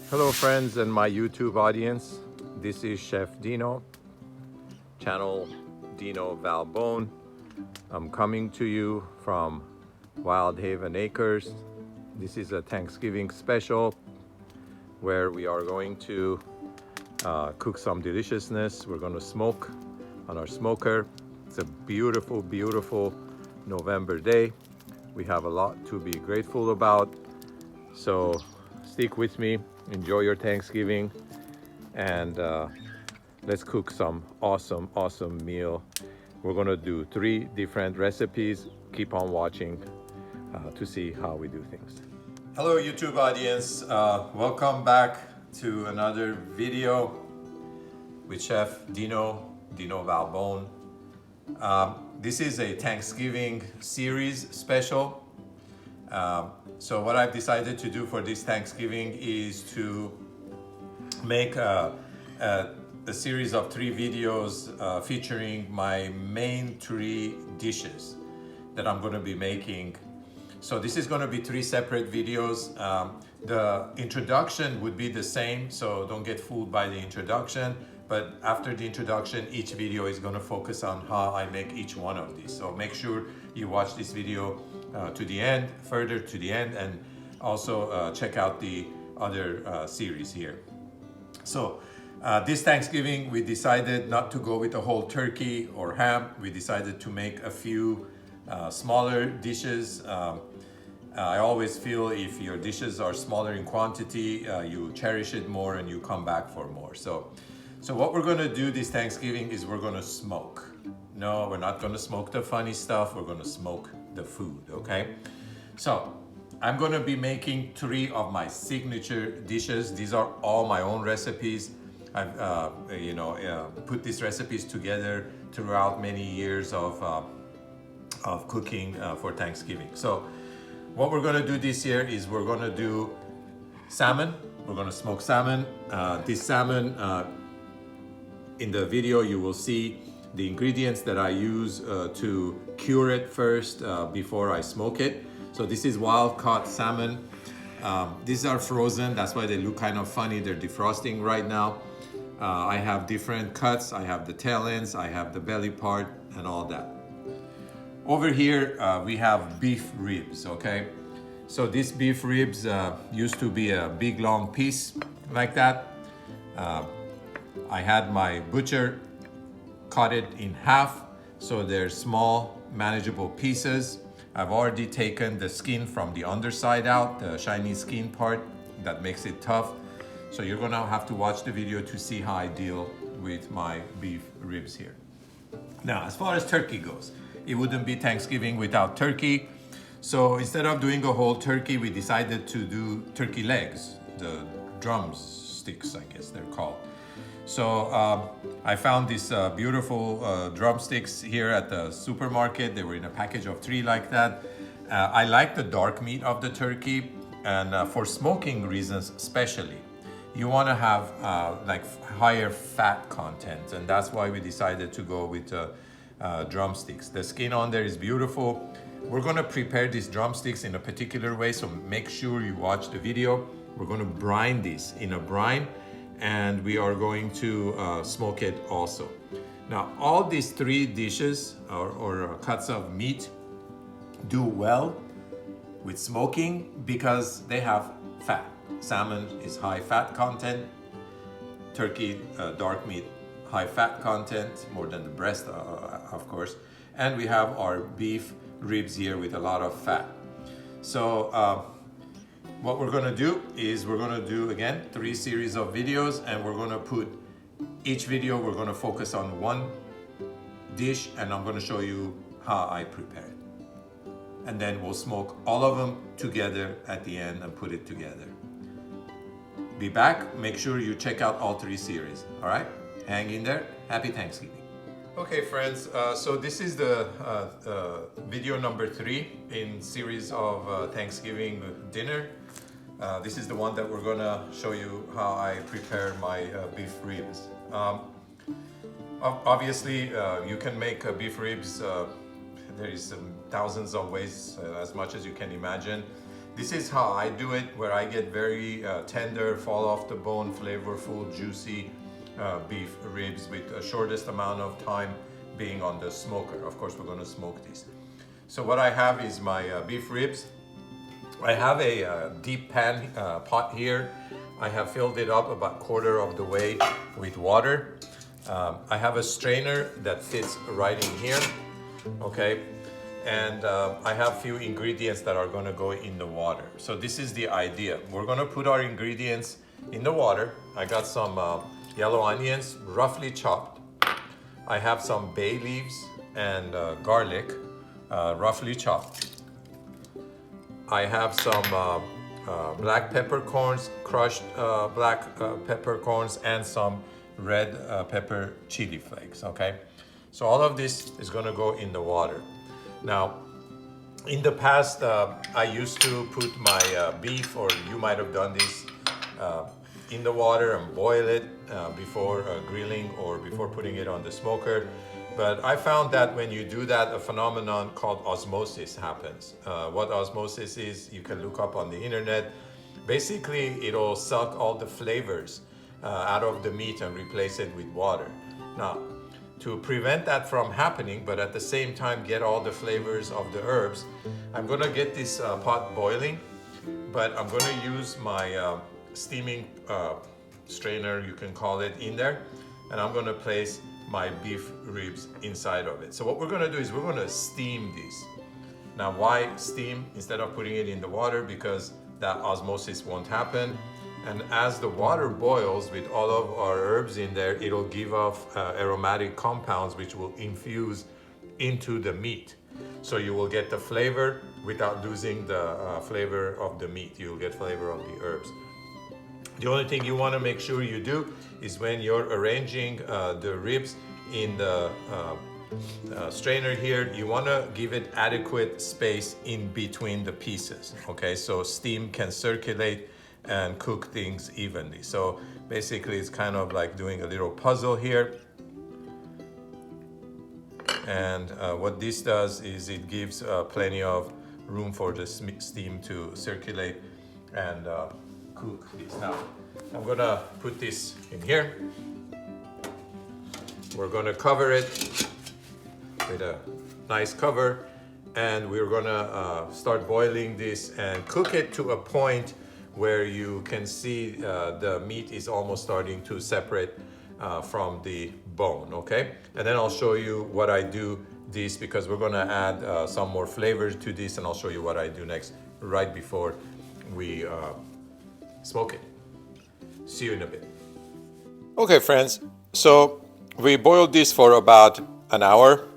Hello friends and my YouTube audience. This is Chef Dino, channel Dino Valbone. I'm coming to you from Wild Haven Acres. This is a Thanksgiving special where we are going to cook some deliciousness. We're going to smoke on our smoker. It's a beautiful, beautiful November day. We have a lot to be grateful about. So stick with me, enjoy your Thanksgiving, and let's cook some awesome meal. We're gonna do 3 different recipes. Keep on watching to see how we do things. Hello YouTube audience, welcome back to another video with Chef Dino Valbone. This is a Thanksgiving series special. So what I've decided to do for this Thanksgiving is to make a series of 3 videos featuring my main 3 dishes that I'm going to be making. So this is going to be 3 separate videos. The introduction would be the same, so don't get fooled by the introduction. But after the introduction, each video is going to focus on how I make each one of these. So make sure you watch this video to the end, further to the end, and also check out the other series here. So this Thanksgiving, we decided not to go with a whole turkey or ham. We decided to make a few smaller dishes. I always feel if your dishes are smaller in quantity, you cherish it more and you come back for more. So what we're gonna do this Thanksgiving is we're gonna smoke. No, we're not gonna smoke the funny stuff, we're gonna smoke the food, okay? So I'm gonna be making 3 of my signature dishes. These are all my own recipes. I've put these recipes together throughout many years of cooking for Thanksgiving. So what we're gonna do this year is we're gonna do salmon. We're gonna smoke salmon. This salmon, in the video you will see the ingredients that I use to cure it first before I smoke it. So this is wild caught salmon. These are frozen, that's why they look kind of funny. They're defrosting right now. I have different cuts. I have the tail ends, I have the belly part, and all that. Over here we have beef ribs, okay? So these beef ribs used to be a big long piece like that. I had my butcher cut it in half, so they're small, manageable pieces. I've already taken the skin from the underside out, the shiny skin part that makes it tough. So you're gonna have to watch the video to see how I deal with my beef ribs here. Now, as far as turkey goes, it wouldn't be Thanksgiving without turkey. So instead of doing a whole turkey, we decided to do turkey legs, the drumsticks, I guess they're called. So I found these beautiful drumsticks here at the supermarket. They were in a package of 3 like that. I like the dark meat of the turkey, and for smoking reasons especially, you want to have like higher fat content, and that's why we decided to go with drumsticks. The skin on there is beautiful. We're going to prepare these drumsticks in a particular way, so make sure you watch the video. We're going to brine these in a brine, and we are going to smoke it also. Now, all these 3 dishes or cuts of meat do well with smoking because they have fat. Salmon is high fat content, turkey, dark meat, high fat content, more than the breast, of course. And we have our beef ribs here with a lot of fat. So what we're gonna do is we're gonna do, again, 3 series of videos, and we're gonna put each video, we're gonna focus on 1 dish, and I'm gonna show you how I prepare it. And then we'll smoke all of them together at the end and put it together. Be back, make sure you check out all 3 series, all right? Hang in there, happy Thanksgiving. Okay friends, so this is the video number 3 in series of Thanksgiving dinner. This is the one that we're gonna show you how I prepare my beef ribs. Obviously, you can make beef ribs. There is thousands of ways, as much as you can imagine. This is how I do it, where I get very tender, fall off the bone, flavorful, juicy beef ribs with the shortest amount of time being on the smoker. Of course, we're going to smoke these. So what I have is my beef ribs. I have a deep pan pot here. I have filled it up about quarter of the way with water. I have a strainer that fits right in here, okay? And I have few ingredients that are gonna go in the water. So this is the idea. We're gonna put our ingredients in the water. I got some yellow onions, roughly chopped. I have some bay leaves and garlic, roughly chopped. I have some black peppercorns, crushed black peppercorns, and some red pepper chili flakes, okay? So all of this is gonna go in the water. Now, in the past, I used to put my beef, or you might have done this, in the water and boil it before grilling or before putting it on the smoker. But I found that when you do that, a phenomenon called osmosis happens. What osmosis is, you can look up on the internet. Basically, it'll suck all the flavors out of the meat and replace it with water. Now, to prevent that from happening, but at the same time get all the flavors of the herbs, I'm gonna get this pot boiling, but I'm gonna use my steaming strainer, you can call it, in there, and I'm gonna place my beef ribs inside of it. So what we're gonna do is we're gonna steam these. Now, why steam instead of putting it in the water? Because that osmosis won't happen. And as the water boils with all of our herbs in there, it'll give off aromatic compounds which will infuse into the meat. So you will get the flavor without losing the flavor of the meat. You'll get flavor of the herbs. The only thing you want to make sure you do is when you're arranging the ribs in the strainer here, you want to give it adequate space in between the pieces, okay? So steam can circulate and cook things evenly. So basically it's kind of like doing a little puzzle here. And what this does is it gives plenty of room for the steam to circulate and cook these. Now, I'm gonna put this in here. We're gonna cover it with a nice cover, and we're gonna start boiling this and cook it to a point where you can see the meat is almost starting to separate from the bone, okay? And then I'll show you what I do this, because we're gonna add some more flavors to this, and I'll show you what I do next right before we smoke it. See you in a bit. Okay, friends, so we boiled this for about an hour.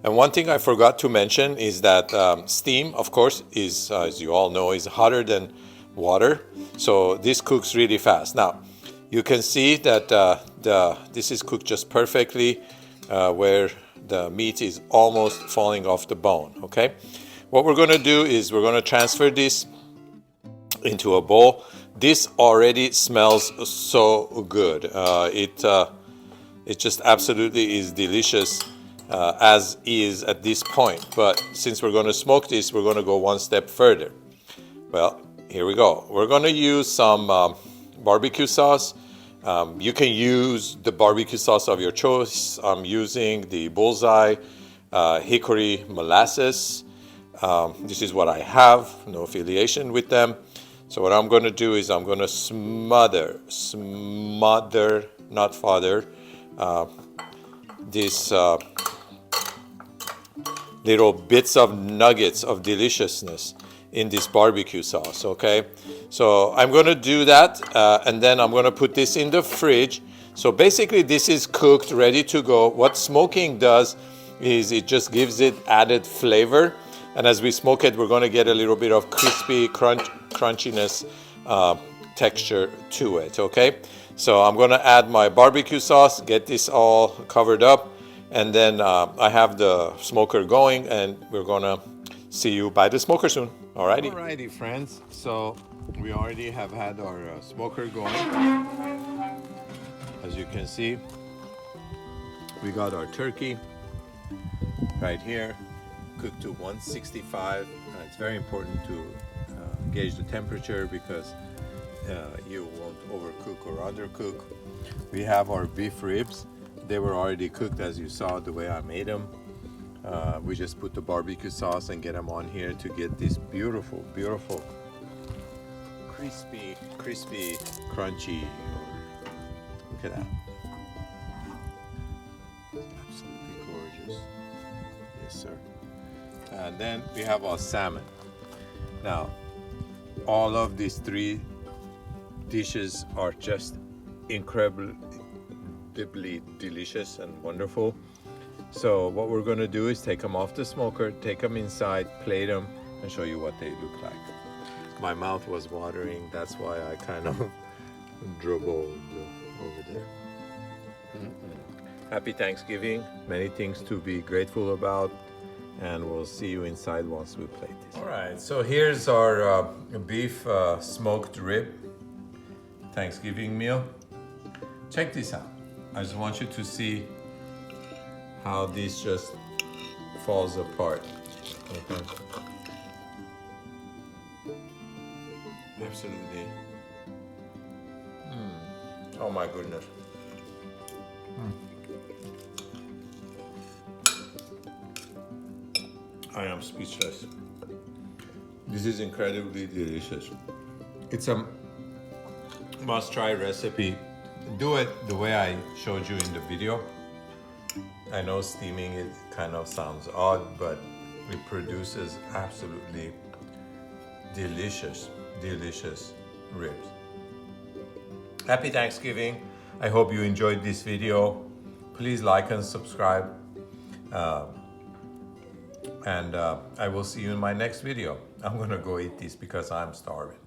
And one thing I forgot to mention is that steam, of course, is, as you all know, is hotter than water. So this cooks really fast. Now, you can see that this is cooked just perfectly, where the meat is almost falling off the bone, okay? What we're gonna do is we're gonna transfer this into a bowl. This already smells so good. It just absolutely is delicious as is at this point. But since we're gonna smoke this, we're gonna go one step further. Well, here we go. We're gonna use some barbecue sauce. You can use the barbecue sauce of your choice. I'm using the Bullseye Hickory Molasses. This is what I have, no affiliation with them. So what I'm gonna do is I'm gonna smother, not father, these little bits of nuggets of deliciousness in this barbecue sauce, okay? So I'm gonna do that, and then I'm gonna put this in the fridge. So basically this is cooked, ready to go. What smoking does is it just gives it added flavor. And as we smoke it, we're gonna get a little bit of crispy crunchiness texture to it, okay? So I'm gonna add my barbecue sauce, get this all covered up, and then I have the smoker going, and we're gonna see you by the smoker soon. Alrighty. Alrighty, friends. So we already have had our smoker going. As you can see, we got our turkey right here, cooked to 165. It's very important to gauge the temperature because you won't overcook or undercook. We have our beef ribs. They were already cooked, as you saw the way I made them. We just put the barbecue sauce and get them on here to get this beautiful, beautiful, crispy, crunchy. Look at that. Absolutely gorgeous. Yes, sir. And then we have our salmon. Now, all of these three dishes are just incredibly delicious and wonderful. So what we're going to do is take them off the smoker, take them inside, plate them, and show you what they look like. My mouth was watering, that's why I kind of dribbled over there. Happy Thanksgiving, many things to be grateful about, and we'll see you inside once we plate this. All right, so here's our beef smoked rib Thanksgiving meal. Check this out. I just want you to see how this just falls apart. Okay. Absolutely. Oh my goodness. I am speechless. This is incredibly delicious. It's a must-try recipe. Do it the way I showed you in the video. I know steaming it kind of sounds odd, but it produces absolutely delicious, delicious ribs. Happy Thanksgiving. I hope you enjoyed this video. Please like and subscribe. And I will see you in my next video. I'm gonna go eat this because I'm starving.